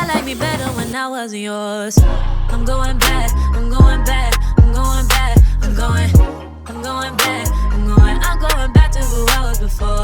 I like me better when I wasn't yours. I'm going back, I'm going back, I'm going back, I'm going back, I'm going back to who I was before.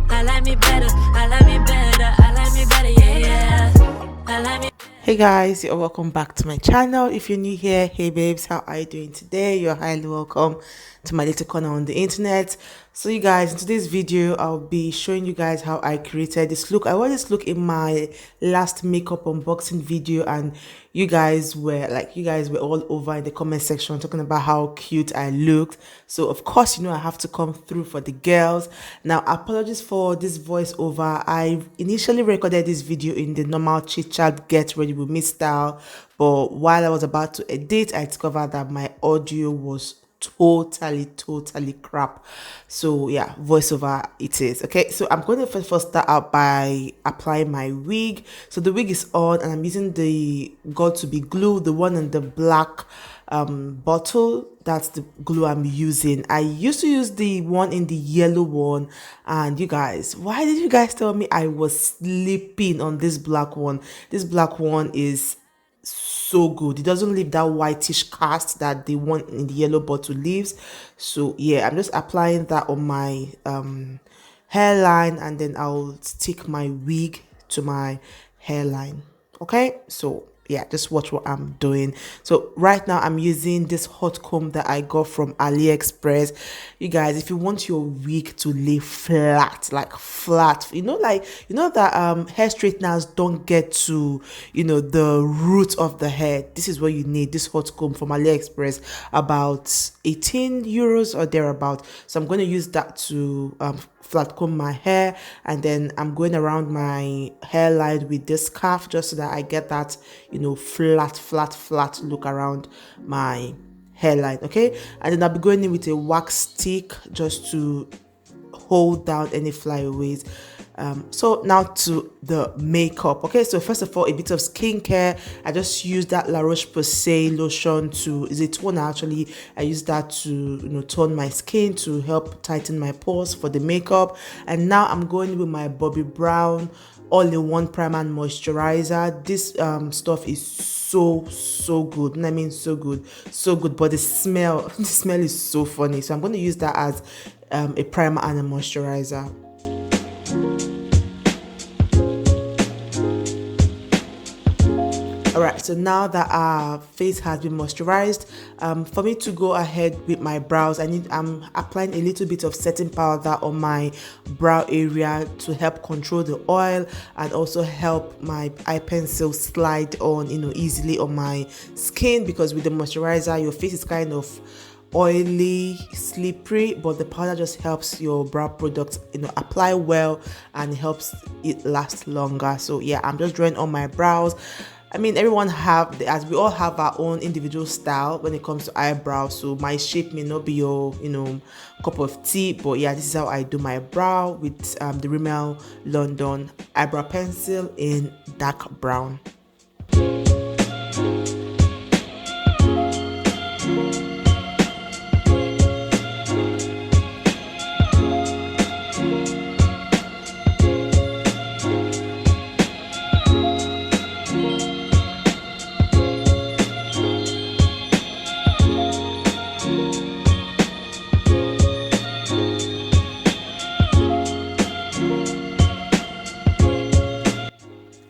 I like me better, I like me better, I like me better, yeah, yeah. I like me. Hey guys, you're welcome back to my channel. If you're new here, hey babes, how are you doing today? You're highly welcome to my little corner on the internet. So you guys, in today's video I'll be showing you guys how I created this look. I wore this look in my last makeup unboxing video, and you guys were all over in the comment section talking about how cute I looked. So of course, you know, I have to come through for the girls. Now, apologies for this voiceover. I initially recorded this video in the normal chit chat get ready with me style, but while I was about to edit, I discovered that my audio was totally crap. So yeah, voiceover it is. Okay, so I'm going to first start out by applying my wig. So the wig is on and I'm using the got to be glue, the one in the black bottle. That's the glue I'm using. I used to use the one in the yellow one, and you guys, why did you guys tell me I was sleeping on this black one? This black one is so good. It doesn't leave that whitish cast that the one in the yellow bottle leaves. So yeah, I'm just applying that on my hairline, and then I'll stick my wig to my hairline. Okay, so yeah, just watch what I'm doing. So right now I'm using this hot comb that I got from Alixpress. You guys, if you want your wig to lay flat, like flat, you know that hair straighteners don't get to, you know, the root of the hair. This is what you need, this hot comb from Alixpress, about 18 euros or thereabout. So I'm going to use that to flat comb my hair, and then I'm going around my hairline with this scarf just so that I get that, you know, flat look around my hairline. Okay, and then I'll be going in with a wax stick just to hold down any flyaways. So now to the makeup. Okay, so first of all, a bit of skincare. I just used that La Roche-Posay lotion is a toner actually. I used that to, you know, tone my skin, to help tighten my pores for the makeup. And now I'm going with my Bobbi Brown all-in-one primer and moisturizer. This stuff is so good. And I mean so good, but the smell is so funny. So I'm going to use that as a primer and a moisturizer. Alright, so now that our face has been moisturized, for me to go ahead with my brows, I'm applying a little bit of setting powder on my brow area to help control the oil and also help my eye pencil slide on, you know, easily on my skin, because with the moisturizer your face is kind of oily, slippery, but the powder just helps your brow product, you know, apply well and helps it last longer. So yeah, I'm just drawing on my brows. I mean, as we all have our own individual style when it comes to eyebrows. So my shape may not be your, you know, cup of tea, but yeah, this is how I do my brow with the Rimmel London eyebrow pencil in dark brown.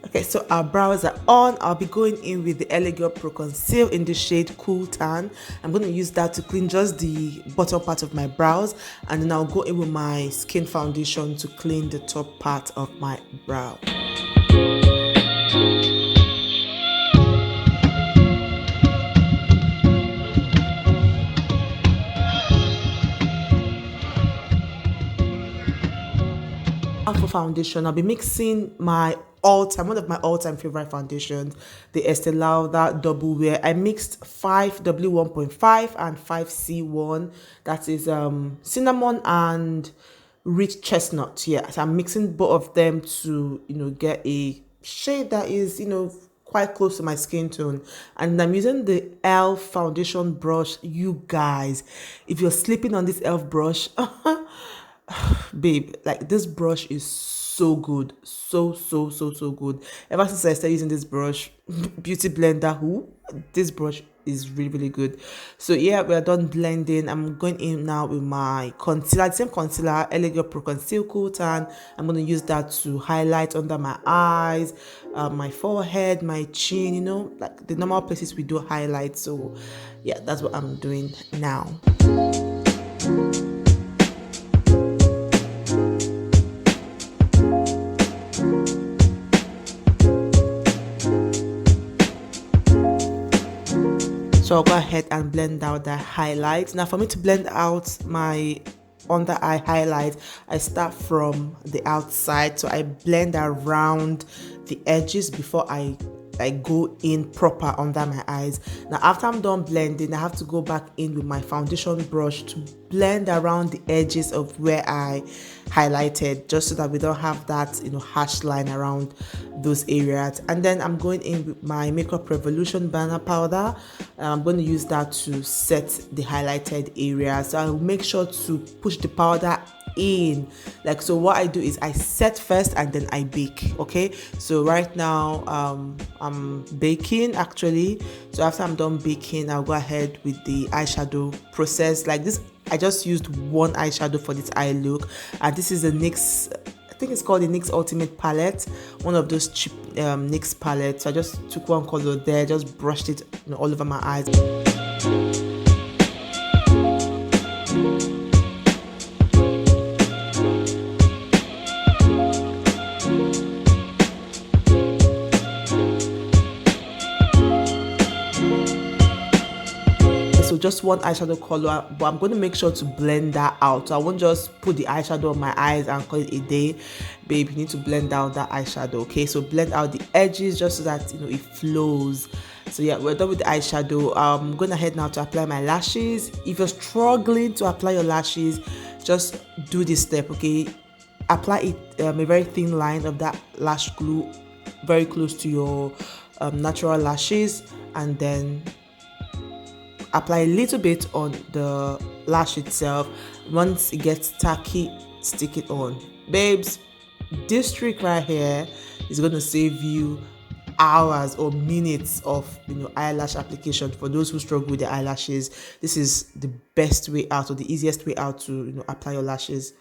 Okay, so our brows are on. I'll be going in with the Elegant Pro Conceal in the shade Cool Tan. I'm going to use that to clean just the bottom part of my brows, and then I'll go in with my Skin Foundation to clean the top part of my brow. For foundation, I'll be mixing one of my all-time favorite foundations, the Estee Lauder Double, where I mixed 5W1.5 and 5C1. That is cinnamon and rich chestnut. Yeah, so I'm mixing both of them to, you know, get a shade that is, you know, quite close to my skin tone. And I'm using the e.l.f. foundation brush. You guys, if you're sleeping on this e.l.f. brush, babe, like, this brush is so good, so good. Ever since I started using this brush, beauty blender, this brush is really good. So yeah, we are done blending. I'm going in now with my concealer, the same concealer, Elegant Pro Conceal Cool Tan. I'm going to use that to highlight under my eyes, my forehead, my chin, you know, like the normal places we do highlight. So yeah, that's what I'm doing now. So I'll go ahead and blend out the highlight. Now for me to blend out my under eye highlight, I start from the outside. So I blend around the edges before I go in proper under my eyes. Now after I'm done blending, I have to go back in with my foundation brush to blend around the edges of where I highlighted, just so that we don't have that, you know, harsh line around those areas. And then I'm going in with my Makeup Revolution banner powder. I'm going to use that to set the highlighted area. So I'll make sure to push the powder in, like, so what I do is I set first and then I bake. Okay, so right now I'm baking actually. So after I'm done baking, I'll go ahead with the eyeshadow process. Like this, I just used one eyeshadow for this eye look, and this is the NYX, I think it's called the NYX Ultimate palette, one of those cheap NYX palettes. So I just took one color there, just brushed it, you know, all over my eyes. So just one eyeshadow color, but I'm going to make sure to blend that out. So I won't just put the eyeshadow on my eyes and call it a day. Babe, you need to blend out that eyeshadow. Okay, so blend out the edges just so that, you know, it flows. So yeah, we're done with the eyeshadow. I'm going ahead now to apply my lashes. If you're struggling to apply your lashes, just do this step. Okay, apply it a very thin line of that lash glue very close to your natural lashes, and then apply a little bit on the lash itself. Once it gets tacky, stick it on. Babes, this trick right here is going to save you hours or minutes of, you know, eyelash application. For those who struggle with their eyelashes, this is the best way out, or the easiest way out to, you know, apply your lashes.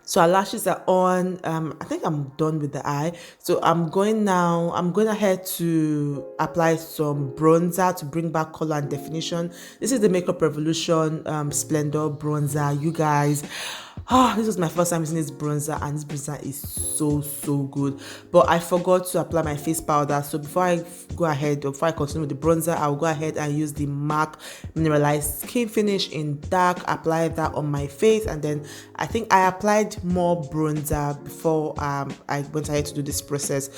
So our lashes are on. I think I'm done with the eye. So I'm going ahead to apply some bronzer to bring back color and definition. This is the Makeup Revolution Splendour bronzer. You guys, this was my first time using this bronzer, and this bronzer is so good. But I forgot to apply my face powder. So before I go ahead, or before I continue with the bronzer, I'll go ahead and use the MAC Mineralized Skin Finish in dark. Apply that on my face, and then I think I applied more bronzer before I went ahead to do this process.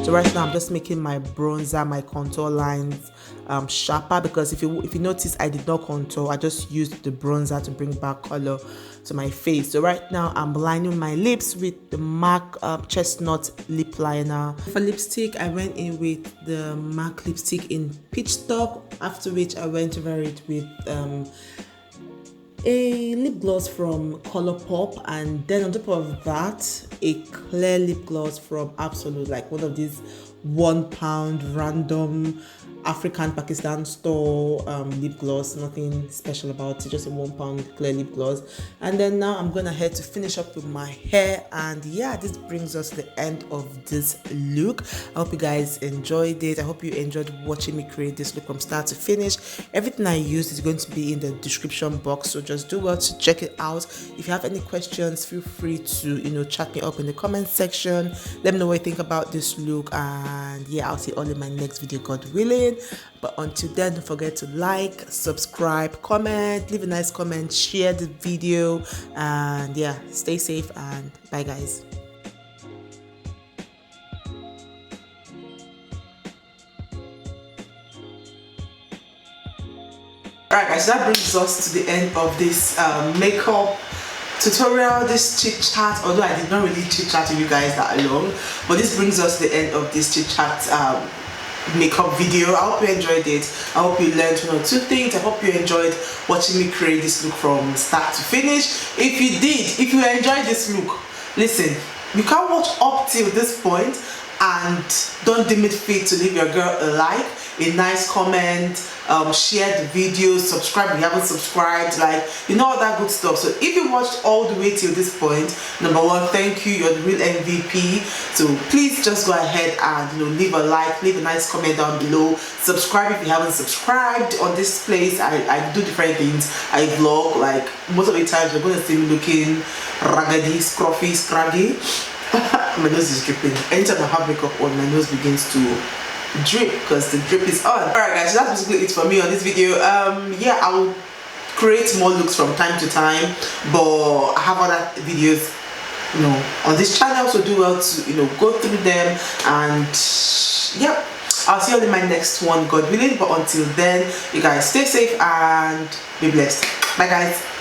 So right now I'm just making my bronzer, my contour lines sharper, because if you notice, I did not contour. I just used the bronzer to bring back color to my face. So right now I'm lining my lips with the MAC chestnut lip liner. For lipstick, I went in with the MAC lipstick in Peachstock, after which I went over it with a lip gloss from Colourpop, and then on top of that, a clear lip gloss from Absolute, like one of these £1 random African Pakistan store lip gloss. Nothing special about it, just a £1 clear lip gloss. And then now I'm gonna head to finish up with my hair, and yeah, this brings us to the end of this look. I hope you guys enjoyed it. I hope you enjoyed watching me create this look from start to finish. Everything I used is going to be in the description box, so just do well to check it out. If you have any questions, feel free to, you know, chat me up in the comment section. Let me know what you think about this look, and yeah, I'll see you all in my next video, God willing. But until then, don't forget to like, subscribe, comment, leave a nice comment, share the video, and yeah, stay safe, and bye guys. Alright guys, so that brings us to the end of this makeup tutorial, this chit chat, although I did not really chit chat to you guys that long, but this brings us to the end of this chit chat makeup video. I hope you enjoyed it. I hope you learned 1 or 2 things. I hope you enjoyed watching me create this look from start to finish. If you did, if you enjoyed this look, listen, you can't watch up till this point and don't deem it fit to leave your girl a like, a nice comment, share the video, subscribe if you haven't subscribed, like, you know, all that good stuff. So if you watched all the way till this point, number one, thank you, you're the real MVP. So please just go ahead and, you know, leave a like, leave a nice comment down below, subscribe if you haven't subscribed. On this place I do different things. I vlog, like most of the times you're going to see me looking raggedy, scruffy, scraggy. My nose is dripping. Anytime I have makeup on, my nose begins to drip because the drip is on. Alright guys, so that's basically it for me on this video. Yeah, I will create more looks from time to time, but I have other videos, you know, on this channel, so do well to, you know, go through them. And yep, I'll see you all in my next one, God willing. But until then, you guys stay safe and be blessed. Bye guys.